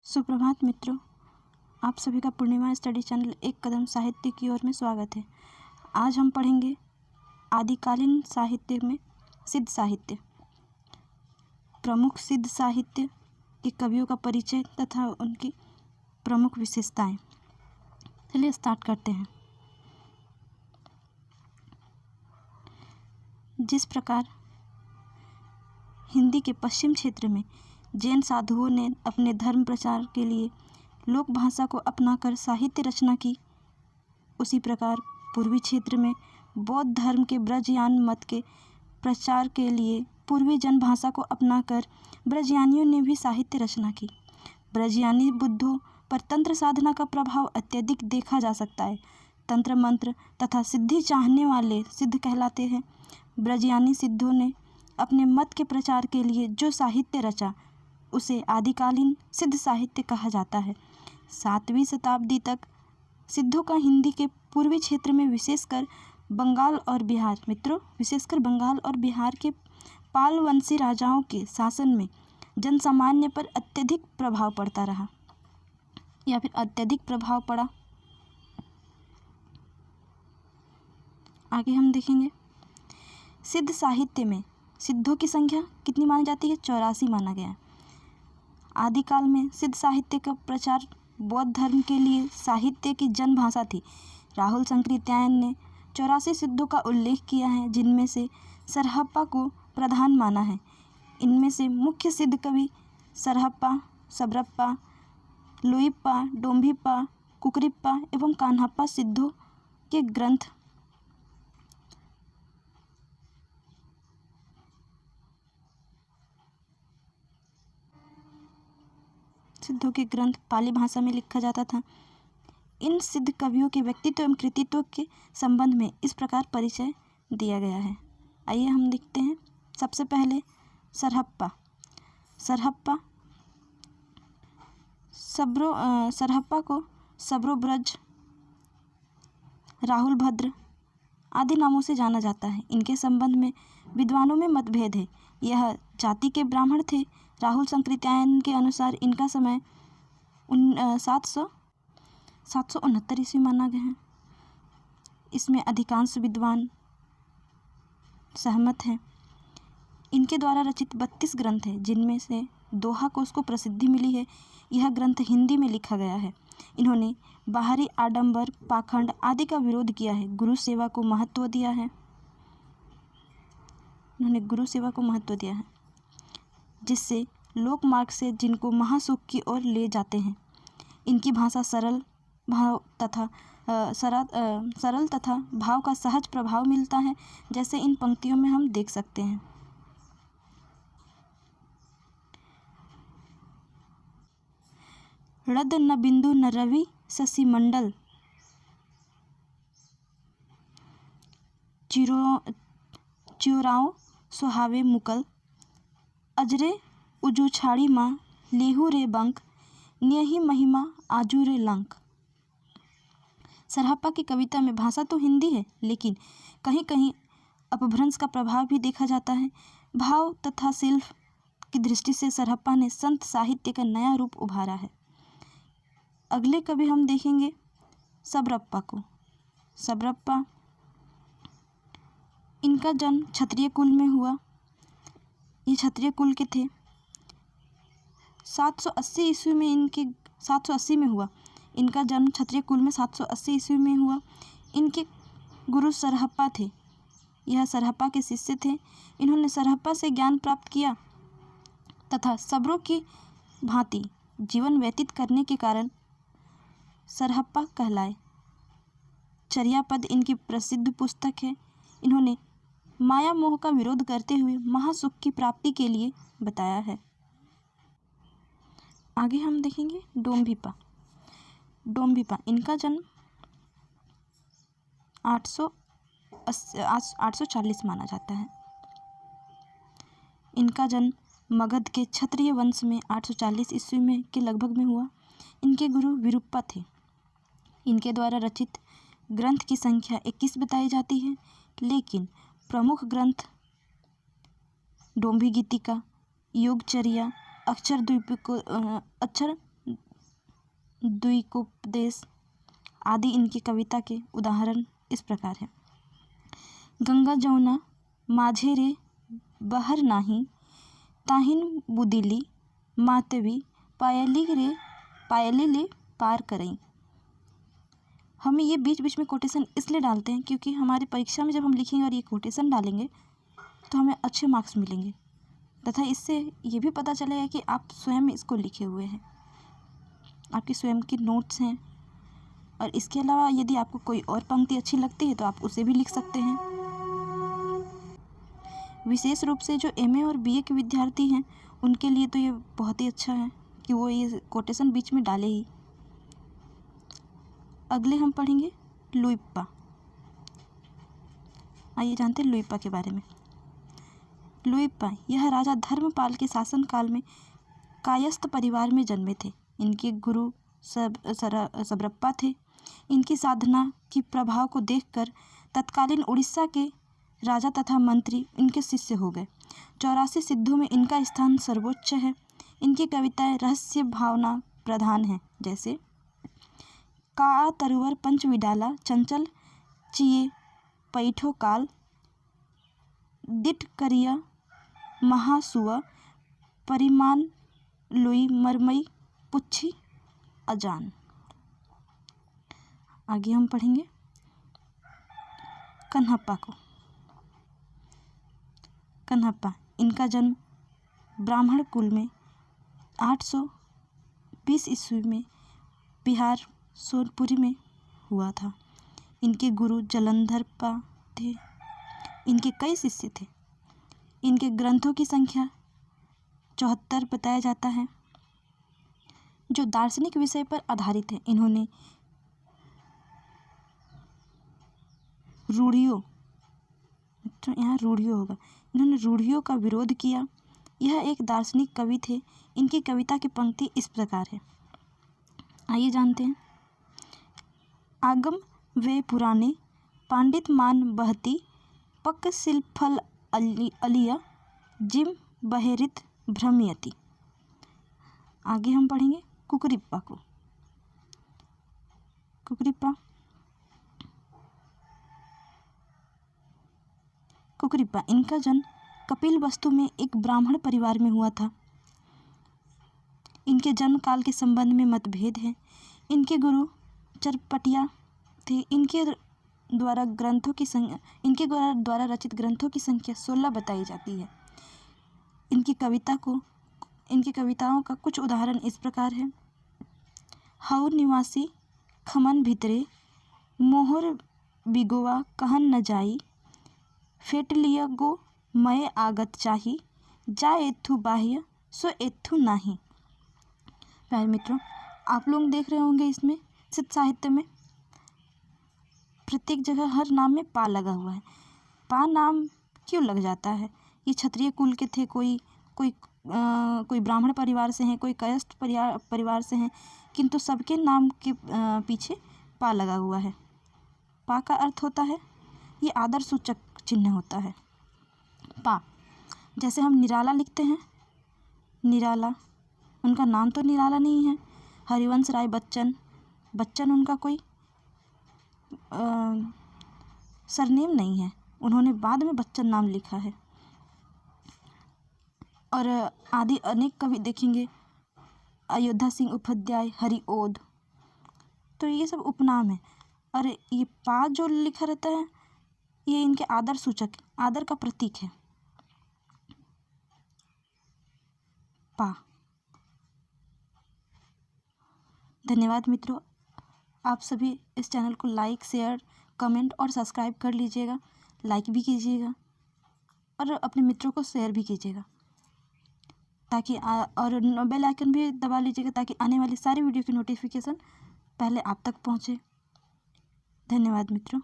सुप्रभात मित्रों, आप सभी का पूर्णिमा स्टडी चैनल एक कदम साहित्य की ओर में स्वागत है। आज हम पढ़ेंगे आदिकालीन साहित्य में सिद्ध साहित्य, प्रमुख सिद्ध साहित्य के कवियों का परिचय तथा उनकी प्रमुख विशेषताएं। चलिए स्टार्ट करते हैं। जिस प्रकार हिंदी के पश्चिम क्षेत्र में जैन साधुओं ने अपने धर्म प्रचार के लिए लोक भाषा को अपनाकर साहित्य रचना की, उसी प्रकार पूर्वी क्षेत्र में बौद्ध धर्म के ब्रजयान मत के प्रचार के लिए पूर्वी जन भाषा को अपनाकर ब्रजयानियों ने भी साहित्य रचना की। ब्रजयानी बुद्धों पर तंत्र साधना का प्रभाव अत्यधिक देखा जा सकता है। तंत्र मंत्र तथा सिद्धि चाहने वाले सिद्ध कहलाते हैं। ब्रजयानी सिद्धों ने अपने मत के प्रचार के लिए जो साहित्य रचा उसे आदिकालीन सिद्ध साहित्य कहा जाता है। 7वीं शताब्दी तक सिद्धों का हिंदी के पूर्वी क्षेत्र में विशेषकर बंगाल और बिहार के पाल वंशी राजाओं के शासन में जनसामान्य पर अत्यधिक प्रभाव पड़ता रहा या फिर अत्यधिक प्रभाव पड़ा। आगे हम देखेंगे सिद्ध साहित्य में सिद्धों की संख्या कितनी मानी जाती है? 84 माना गया है। आदिकाल में सिद्ध साहित्य का प्रचार बौद्ध धर्म के लिए साहित्य की जन भाषा थी। राहुल संकृत्यायन ने 84 सिद्धों का उल्लेख किया है, जिनमें से सरहप्पा को प्रधान माना है। इनमें से मुख्य सिद्ध कवि सरहप्पा, सबरप्पा, लुइप्पा, डोम्भिप्पा, कुकरिप्पा एवं कान्हप्पा सिद्धों के ग्रंथ पाली भाषा में लिखा जाता था। इन सिद्ध कवियों के व्यक्तित्व एवं कृतित्व के संबंध में इस प्रकार परिचय दिया गया है। आइए हम देखते हैं। सबसे पहले सरहप्पा को सब्रोब्रज, राहुल भद्र आदि नामों से जाना जाता है। इनके संबंध में विद्वानों में मतभेद है। यह जाति के ब्राह्मण थे। राहुल संकृत्यायन के अनुसार इनका समय 769 ईस्वी माना गया है। इसमें अधिकांश विद्वान सहमत हैं। इनके द्वारा रचित 32 ग्रंथ हैं, जिनमें से दोहा कोश को प्रसिद्धि मिली है। यह ग्रंथ हिंदी में लिखा गया है। इन्होंने बाहरी आडंबर, पाखंड आदि का विरोध किया है। गुरु सेवा को महत्व दिया है, जिससे लोक मार्ग से जिनको महासुख की ओर ले जाते हैं। इनकी भाषा सरल तथा भाव का सहज प्रभाव मिलता है, जैसे इन पंक्तियों में हम देख सकते हैं। रद न बिंदु न रवि शशि मंडल, चियोराओ सुहावे मुकल, अजरे उजू छाड़ी माँ लेहू रे बंक, नियहि महिमा आजू रे लंक। सरहप्पा की कविता में भाषा तो हिंदी है, लेकिन कहीं कहीं अपभ्रंश का प्रभाव भी देखा जाता है। भाव तथा शिल्प की दृष्टि से सरहप्पा ने संत साहित्य का नया रूप उभारा है। अगले कवि हम देखेंगे सबरप्पा को। सबरप्पा, इनका जन्म क्षत्रिय कुल में हुआ। ये क्षत्रिय कुल के थे। 780 में हुआ। इनका जन्म क्षत्रिय कुल में 780 ईस्वी में हुआ। इनके गुरु सरहप्पा थे। यह सरहप्पा के शिष्य थे। इन्होंने सरहप्पा से ज्ञान प्राप्त किया तथा सबरों की भांति जीवन व्यतीत करने के कारण सरहप्पा कहलाए। चर्यापद इनकी प्रसिद्ध पुस्तक है। इन्होंने माया मोह का विरोध करते हुए महासुख की प्राप्ति के लिए बताया है। आगे हम देखेंगे डोम्भिप्पा, इनका जन्म 840 माना जाता है। इनका जन्म मगध के क्षत्रिय वंश में 840 ईस्वी में के लगभग में हुआ। इनके गुरु विरूपा थे। इनके द्वारा रचित ग्रंथ की संख्या 21 बताई जाती है, लेकिन प्रमुख ग्रंथ डोम्भी गीतिका, योगचर्या, अक्षर द्विकोपदेश आदि इनकी कविता के उदाहरण इस प्रकार हैं। गंगा जमुना माझे रे बहर नाही, ताहिन बुदिली मातवी पायली ले पार करई। हमें ये बीच बीच में कोटेशन इसलिए डालते हैं क्योंकि हमारी परीक्षा में जब हम लिखेंगे और ये कोटेशन डालेंगे तो हमें अच्छे मार्क्स मिलेंगे तथा इससे ये भी पता चलेगा कि आप स्वयं इसको लिखे हुए हैं, आपकी स्वयं की नोट्स हैं। और इसके अलावा यदि आपको कोई और पंक्ति अच्छी लगती है तो आप उसे भी लिख सकते हैं। विशेष रूप से जो एमए और बीए के विद्यार्थी हैं उनके लिए तो ये बहुत ही अच्छा है कि वो ये कोटेशन बीच में डाले ही। अगले हम पढ़ेंगे लुइप्पा। आइए जानते हैं लुइप्पा के बारे में। लुइप्पा यह राजा धर्मपाल के शासनकाल में कायस्थ परिवार में जन्मे थे। इनके गुरु सबरप्पा थे। इनकी साधना की प्रभाव को देखकर तत्कालीन उड़ीसा के राजा तथा मंत्री इनके शिष्य हो गए। 84 सिद्धों में इनका स्थान सर्वोच्च है। इनकी कविताएं रहस्य भावना प्रधान हैं, जैसे का तरुवर पंच विडाला चंचल चिये पैठो काल दिट करिया महासुआ परिमान लुई मरमई पुच्छी अजान। आगे हम पढ़ेंगे कन्हप्पा को। कन्हप्पा इनका जन्म ब्राह्मण कुल में 820 ईस्वी में बिहार सोनपुरी में हुआ था। इनके गुरु जलंधरप्पा थे। इनके कई शिष्य थे। इनके ग्रंथों की संख्या 74 बताया जाता है जो दार्शनिक विषय पर आधारित है। इन्होंने रूढ़ियों, यहाँ रूढ़ियों होगा, इन्होंने रूढ़ियों का विरोध किया। यह एक दार्शनिक कवि थे। इनकी कविता की पंक्ति इस प्रकार है। आइए जानते हैं। आगम वे पुराने पांडित मान बहती पक शिल्फल अलिया जिम बहेरित भ्रमयति। आगे हम पढ़ेंगे कुकुरिप्पा को। कुकुरिप्पा इनका जन्म कपिलवस्तु में एक ब्राह्मण परिवार में हुआ था। इनके जन्म काल के संबंध में मतभेद है। इनके गुरु चरपटिया थे। इनके द्वारा रचित ग्रंथों की संख्या 16 बताई जाती है। इनकी कविताओं का कुछ उदाहरण इस प्रकार है। हऊ निवासी खमन भितरे मोहर बिगोवा कहन न जाई फेट लिया गो मय आगत चाही जा एथु बाह्य सो एथु नाही। प्यारे मित्रों, आप लोग देख रहे होंगे इसमें सिद्ध साहित्य में प्रत्येक जगह हर नाम में पा लगा हुआ है। पा नाम क्यों लग जाता है? ये क्षत्रिय कुल के थे, कोई ब्राह्मण परिवार से हैं, कोई कायस्थ परिवार से हैं, किंतु सबके नाम के पीछे पा लगा हुआ है। पा का अर्थ होता है, ये आदर सूचक चिन्ह होता है। पा, जैसे हम निराला लिखते हैं, निराला, उनका नाम तो निराला नहीं है। हरिवंश राय बच्चन उनका कोई सरनेम नहीं है, उन्होंने बाद में बच्चन नाम लिखा है। और आदि अनेक कवि देखेंगे, अयोध्या सिंह उपाध्याय, हरिओद, तो ये सब उपनाम है। और ये पा जो लिखा रहता है ये इनके आदर सूचक, आदर का प्रतीक है। पा। धन्यवाद मित्रों, आप सभी इस चैनल को लाइक, शेयर, कमेंट और सब्सक्राइब कर लीजिएगा। लाइक भी कीजिएगा और अपने मित्रों को शेयर भी कीजिएगा ताकि और बेल आइकन भी दबा लीजिएगा ताकि आने वाली सारी वीडियो की नोटिफिकेशन पहले आप तक पहुँचे। धन्यवाद मित्रों।